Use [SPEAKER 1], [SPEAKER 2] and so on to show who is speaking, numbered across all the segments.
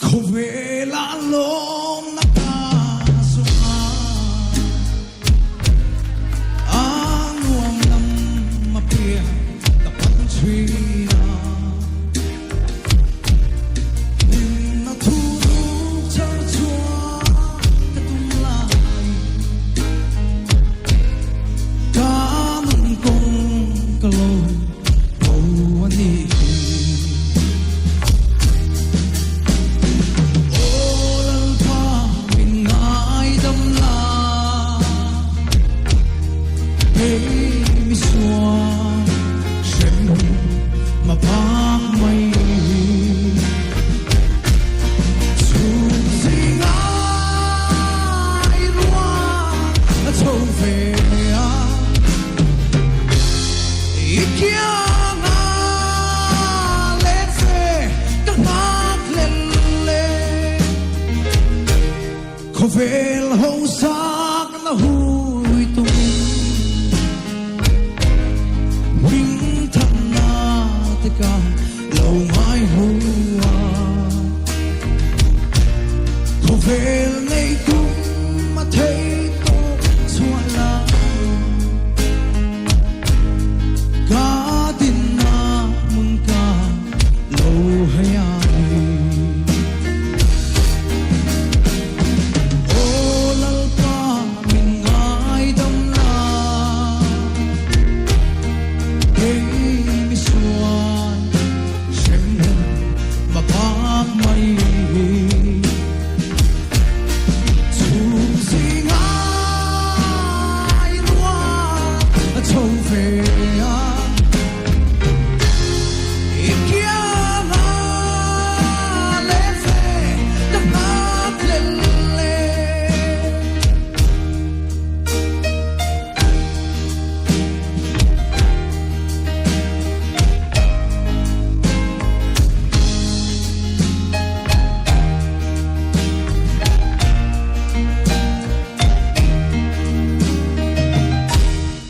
[SPEAKER 1] Khổ về lá lom na ta suma nuông năm mà bia ta bắn truy na na thu lu char chua ta tung lại ca nung công ca lôi bầu anh đi Vel hồng sắc là hùi tung minh thầm na tất cả lâu mai hùa khổ vel ngày cũng mà thấy tốt xóa la cả tin na mừng cả lâu hay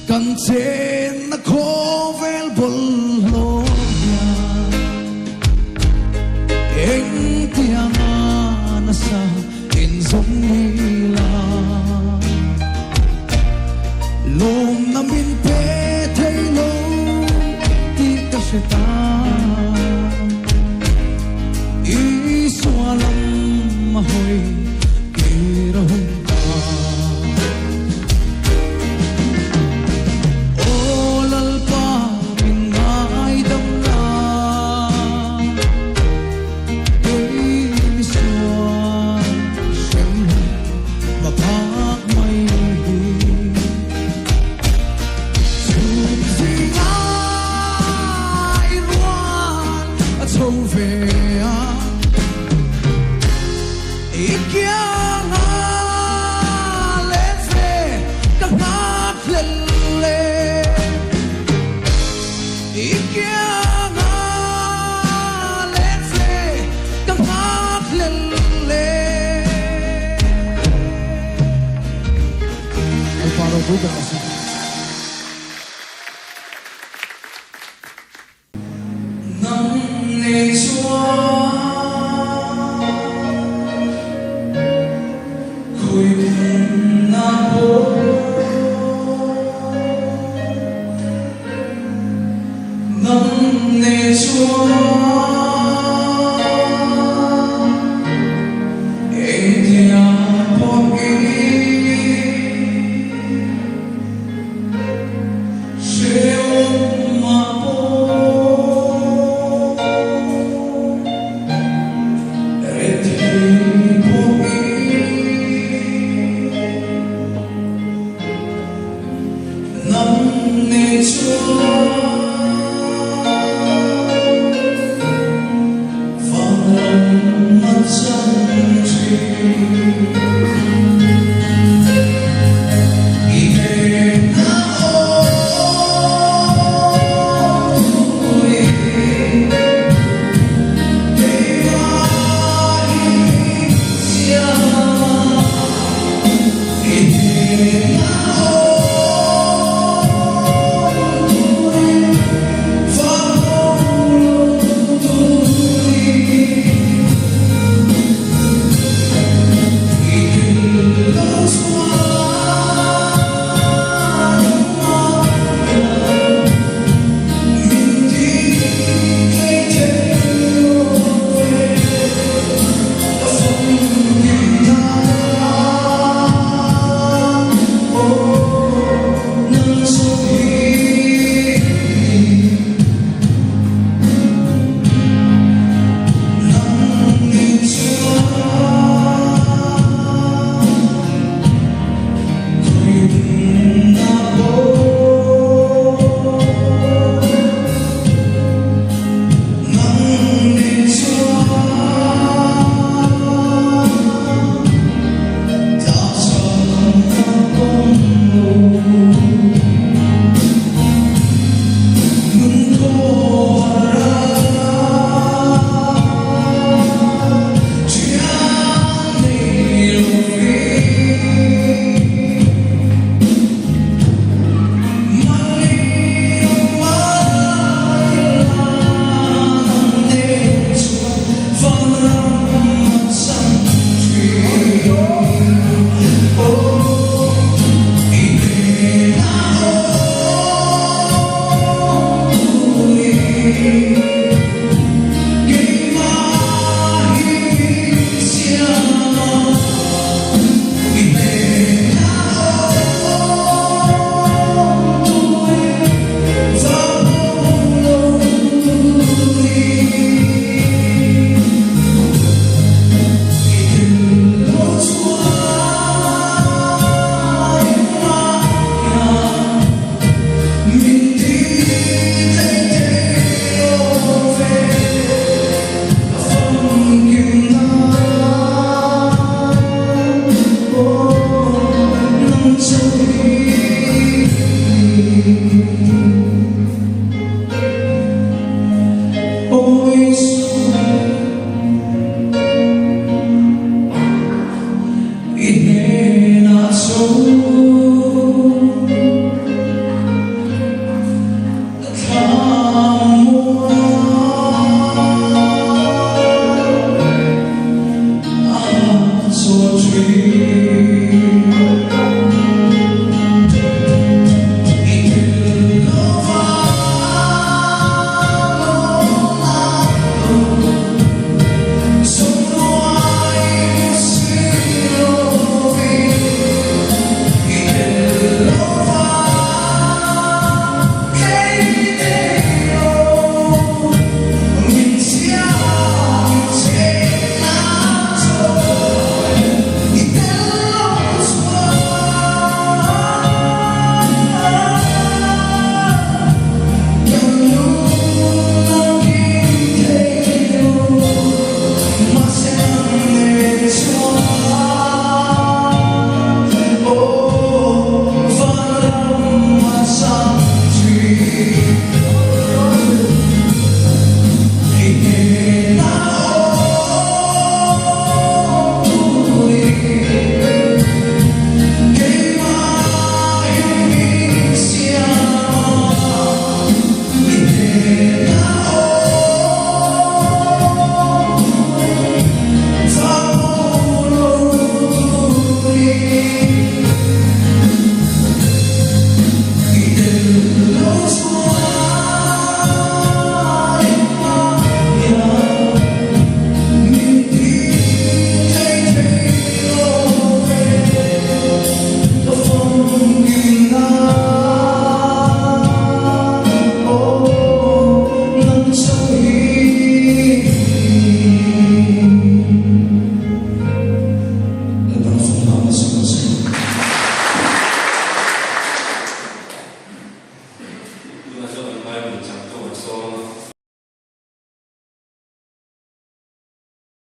[SPEAKER 1] Cần trên nó khô vel bồn lô nhà anh tiếng na sa in giống như là lom na min pe thấy lâu ti ta sẽ ta ý xóa lắm mà hồi kỳ đâu Hãy subscribe